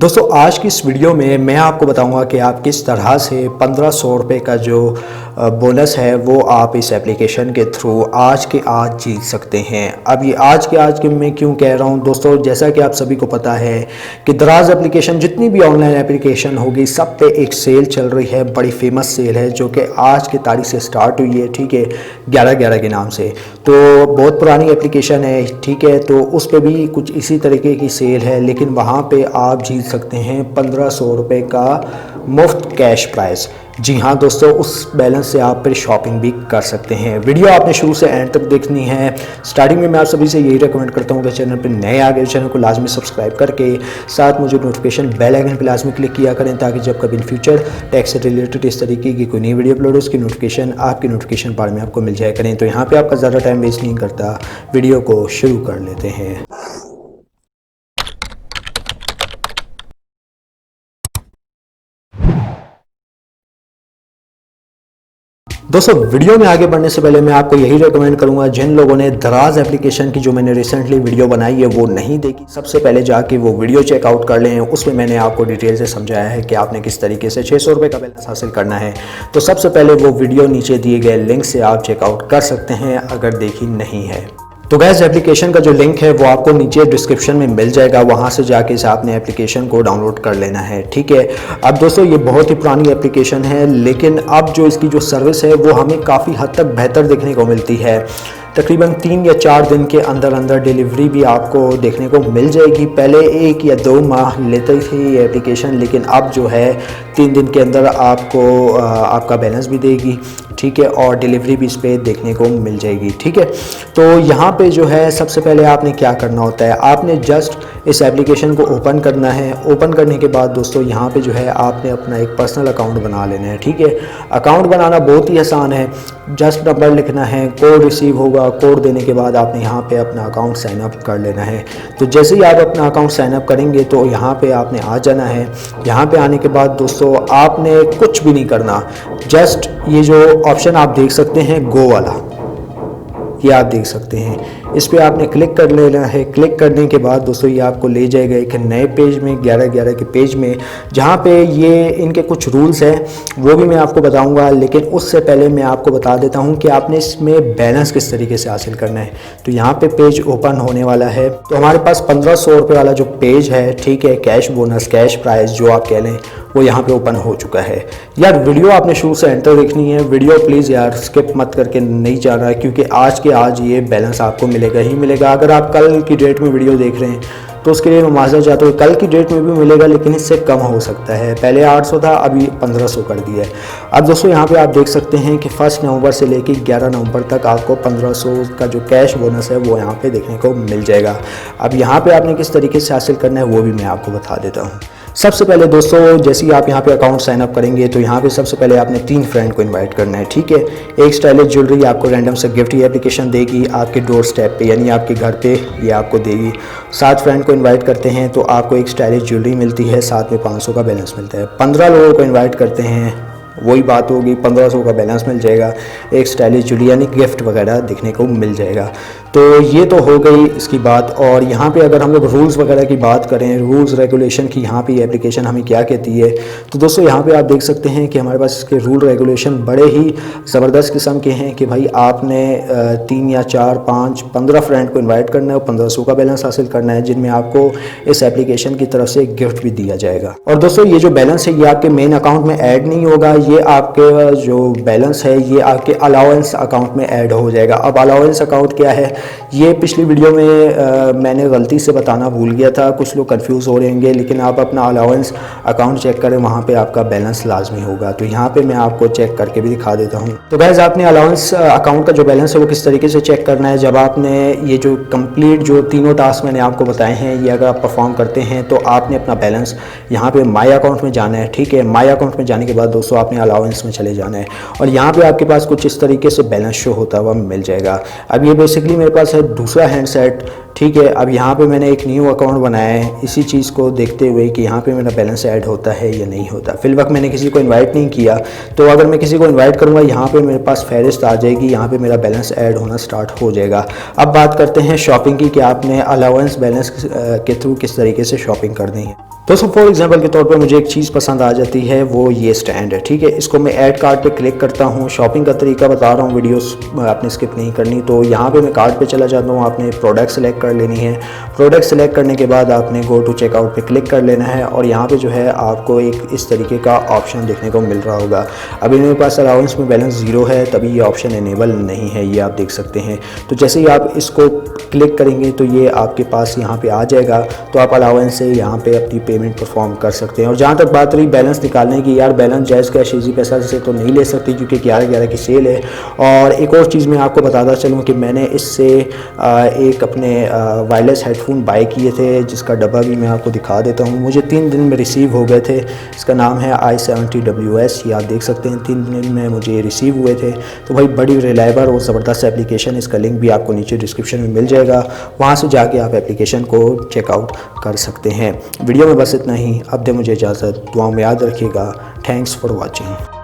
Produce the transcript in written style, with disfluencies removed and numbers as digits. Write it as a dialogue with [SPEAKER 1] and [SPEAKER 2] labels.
[SPEAKER 1] दोस्तों आज की इस वीडियो में मैं आपको बताऊंगा कि आप किस तरह से 1500 रुपये का जो बोनस है वो आप इस एप्लीकेशन के थ्रू आज के आज जीत सकते हैं। अब ये आज के मैं क्यों कह रहा हूँ दोस्तों, जैसा कि आप सभी को पता है कि दराज एप्लीकेशन जितनी भी ऑनलाइन एप्लीकेशन होगी सब पे एक सेल चल रही है, बड़ी फेमस सेल है जो कि आज की तारीख से स्टार्ट हुई है, ठीक है, 11/11 के नाम से। तो बहुत पुरानी एप्लीकेशन है, ठीक है, तो उस पर भी कुछ इसी तरीके की सेल है, लेकिन वहाँ पर आप जीत सकते हैं 1500 रुपये का मुफ्त कैश प्राइज़। जी हाँ दोस्तों, उस बैलेंस से आप फिर शॉपिंग भी कर सकते हैं। वीडियो आपने शुरू से एंड तक देखनी है। स्टार्टिंग में मैं आप सभी से यही रिकमेंड करता हूँ कि चैनल पर नए आ गए चैनल को लाजमी सब्सक्राइब करके साथ मुझे नोटिफिकेशन बेल आइकन पर लाजमी क्लिक किया करें, ताकि जब कभी इन फ्यूचर टैक्स से रिलेटेड इस तरीके की कोई नई वीडियो अपलोड हो उसकी नोटिफिकेशन आपकी नोटिफिकेशन बार में आपको मिल जाया करें। तो यहाँ पर आपका ज़्यादा टाइम वेस्ट नहीं करता, वीडियो को शुरू कर लेते हैं। दोस्तों वीडियो में आगे बढ़ने से पहले मैं आपको यही रेकमेंड करूंगा, जिन लोगों ने दराज एप्लीकेशन की जो मैंने रिसेंटली वीडियो बनाई है वो नहीं देखी, सबसे पहले जाके वो वीडियो चेकआउट कर लें। उसमें मैंने आपको डिटेल से समझाया है कि आपने किस तरीके से 600 रुपये का बैलेंस हासिल करना है। तो सबसे पहले वो वीडियो नीचे दिए गए लिंक से आप चेकआउट कर सकते हैं अगर देखी नहीं है तो। गैस एप्लीकेशन का जो लिंक है वो आपको नीचे डिस्क्रिप्शन में मिल जाएगा, वहाँ से जाके से आपने एप्लीकेशन को डाउनलोड कर लेना है, ठीक है। अब दोस्तों ये बहुत ही पुरानी एप्लीकेशन है, लेकिन अब जो इसकी जो सर्विस है वो हमें काफ़ी हद तक बेहतर देखने को मिलती है। तकरीबन 3 या 4 दिन के अंदर अंदर डिलीवरी भी आपको देखने को मिल जाएगी। पहले 1 या 2 माह लेती थी ये एप्लीकेशन, लेकिन अब जो है 3 दिन के अंदर आपको आपका बैलेंस भी देगी, ठीक है, और डिलीवरी भी इस पर देखने को मिल जाएगी, ठीक है। तो यहाँ पे जो है सबसे पहले आपने क्या करना होता है, आपने जस्ट इस एप्लीकेशन को ओपन करना है। ओपन करने के बाद दोस्तों यहाँ पे जो है आपने अपना एक पर्सनल अकाउंट बना लेना है, ठीक है। अकाउंट बनाना बहुत ही आसान है, जस्ट नंबर लिखना है, कोड रिसीव होगा, कोड देने के बाद आपने यहाँ पे अपना अकाउंट साइन अप कर लेना है। तो जैसे ही आप अपना अकाउंट साइन अप करेंगे तो यहाँ पे आपने आ जाना है। यहाँ पे आने के बाद दोस्तों आपने कुछ भी नहीं करना, जस्ट ये जो ऑप्शन आप देख सकते हैं गो वाला, ये आप देख सकते हैं, इस पे आपने क्लिक कर लेना है। क्लिक करने के बाद दोस्तों ये आपको ले जाएगा एक नए पेज में, 11/11 के पेज में, जहाँ पे ये इनके कुछ रूल्स हैं वो भी मैं आपको बताऊंगा। लेकिन उससे पहले मैं आपको बता देता हूँ कि आपने इसमें बैलेंस किस तरीके से हासिल करना है। तो यहाँ पे पेज ओपन होने वाला है। तो हमारे पास 1500 रुपये वाला जो पेज है, ठीक है, कैश बोनस कैश प्राइज़ जो आप कह लें, वो यहाँ पे ओपन हो चुका है। यार वीडियो आपने शुरू से एंड तक देखनी है, वीडियो प्लीज़ यार स्किप मत करके नहीं जाना है, क्योंकि आज के आज ये बैलेंस आपको मिलेगा ही मिलेगा। अगर आप कल की डेट में वीडियो देख रहे हैं तो उसके लिए मैं माजरत चाहता हूँ, कल की डेट में भी मिलेगा लेकिन इससे कम हो सकता है। पहले 800 था, अभी 1500 कर दिया है। अब दोस्तों यहाँ पे आप देख सकते हैं कि 1 नवंबर से लेकर 11 नवंबर तक आपको 1500 का जो कैश बोनस है वो यहाँ पे देखने को मिल जाएगा। अब यहाँ पे आपने किस तरीके से हासिल करना है वो भी मैं आपको बता देता हूँ। सबसे पहले दोस्तों जैसे ही आप यहाँ पे अकाउंट साइन अप करेंगे तो यहाँ पे सबसे पहले आपने 3 फ्रेंड को इनवाइट करना है, ठीक है। एक स्टाइलिश ज्वेलरी आपको रैंडम से गिफ्ट ये एप्लीकेशन देगी आपके डोर स्टेप पे, यानी आपके घर पे ये आपको देगी। 7 फ्रेंड को इनवाइट करते हैं तो आपको एक स्टाइलिश ज्वेलरी मिलती है, साथ में 500 का बैलेंस मिलता है। 15 लोगों को इन्वाइट करते हैं, वही बात होगी, 1500 का बैलेंस मिल जाएगा, एक स्टाइलिश ज्वेलरी यानी गिफ्ट वगैरह देखने को मिल जाएगा। तो ये तो हो गई इसकी बात। और यहाँ पे अगर हम लोग रूल्स वगैरह की बात करें, रूल्स रेगुलेशन की, यहाँ पे एप्लीकेशन हमें क्या कहती है, तो दोस्तों यहाँ पे आप देख सकते हैं कि हमारे पास इसके रूल रेगुलेशन बड़े ही ज़बरदस्त किस्म के हैं कि भाई आपने 3 या 4, 5, 15 फ्रेंड को इन्वाइट करना है और 1500 का बैलेंस हासिल करना है, जिनमें आपको इस एप्लीकेशन की तरफ से गिफ्ट भी दिया जाएगा। और दोस्तों ये जो बैलेंस है ये आपके मेन अकाउंट में ऐड नहीं होगा, ये आपके जो बैलेंस है ये आपके अलाउंस अकाउंट में ऐड हो जाएगा। अब अलाउंस अकाउंट क्या है, ये पिछली वीडियो में मैंने गलती से बताना भूल गया था, कुछ लोग कंफ्यूज हो रहे होंगे, लेकिन आप अपना अलाउंस अकाउंट चेक करें, वहाँ पे आपका बैलेंस लाजमी होगा। तो यहाँ पे मैं आपको चेक करके भी दिखा देता हूँ। तो गाइस आपने अलाउंस अकाउंट का जो बैलेंस है वो किस तरीके से चेक करना है, जब आपने ये जो कंप्लीट जो तीनों टास्क मैंने आपको बताए हैं ये अगर आप परफॉर्म करते हैं तो आपने अपना बैलेंस यहाँ पे माई अकाउंट में जाना है, ठीक है। माई अकाउंट में जाने के बाद दोस्तों आपने अलाउंस में चले जाना है और यहाँ पे आपके पास कुछ इस तरीके से बैलेंस शो होता हुआ मिल जाएगा। अब ये बेसिकली मेरे पास है दूसरा हैंडसेट, ठीक है। अब यहाँ पे मैंने एक न्यू अकाउंट बनाया है इसी चीज़ को देखते हुए कि यहाँ पे मेरा बैलेंस ऐड होता है या नहीं होता। फिल वक्त मैंने किसी को इनवाइट नहीं किया, तो अगर मैं किसी को इनवाइट करूँगा यहाँ पे मेरे पास फहरिस्त आ जाएगी, यहाँ पे मेरा बैलेंस ऐड होना स्टार्ट हो जाएगा। अब बात करते हैं शॉपिंग की कि आपने अलाउंस बैलेंस के थ्रू किस तरीके से शॉपिंग करनी है। दोस्तों फॉर एग्जांपल के तौर पे मुझे एक चीज़ पसंद आ जाती है, वो ये स्टैंड है, ठीक है। इसको मैं ऐड कार्ट पे क्लिक करता हूँ। शॉपिंग का तरीका बता रहा हूँ, वीडियोस आपने स्किप नहीं करनी। तो यहाँ पे मैं कार्ट पे चला जाता हूँ, आपने प्रोडक्ट सेलेक्ट कर लेनी है। प्रोडक्ट सेलेक्ट करने के बाद आपने गो टू चेकआउट पे क्लिक कर लेना है और यहाँ पे जो है आपको एक इस तरीके का ऑप्शन देखने को मिल रहा होगा। अभी मेरे पास अलाउंस में बैलेंस 0 है, तभी ये ऑप्शन इनेबल नहीं है, ये आप देख सकते हैं। तो जैसे ही आप इसको क्लिक करेंगे तो ये आपके पास यहाँ पे आ जाएगा। तो आप अलाउंस से यहाँ पे अपनी पेमेंट परफॉर्म कर सकते हैं। और जहाँ तक बात रही बैलेंस निकालने की, यार बैलेंस जायज़ कैश इजी पैसा से तो नहीं ले सकती क्योंकि 11/11 की सेल है। और एक और चीज़ मैं आपको बताता चलूँ कि मैंने इससे एक अपने वायरलेस हेडफोन बाय किए थे, जिसका डब्बा भी मैं आपको दिखा देता हूँ। मुझे 3 दिन में रिसीव हो गए थे। इसका नाम है i70WS, ये आप देख सकते हैं 3 दिन में मुझे रिसीव हुए थे। तो भाई बड़ी रिलायबल और ज़बरदस्त एप्लीकेशन, इसका लिंक भी आपको नीचे डिस्क्रिप्शन में मिल जाएगा, वहाँ से जाके आप एप्लीकेशन को चेकआउट कर सकते हैं। वीडियो में बस इतना ही, अब दे मुझे इजाज़त, दुआओं में याद रखिएगा। Thanks for watching.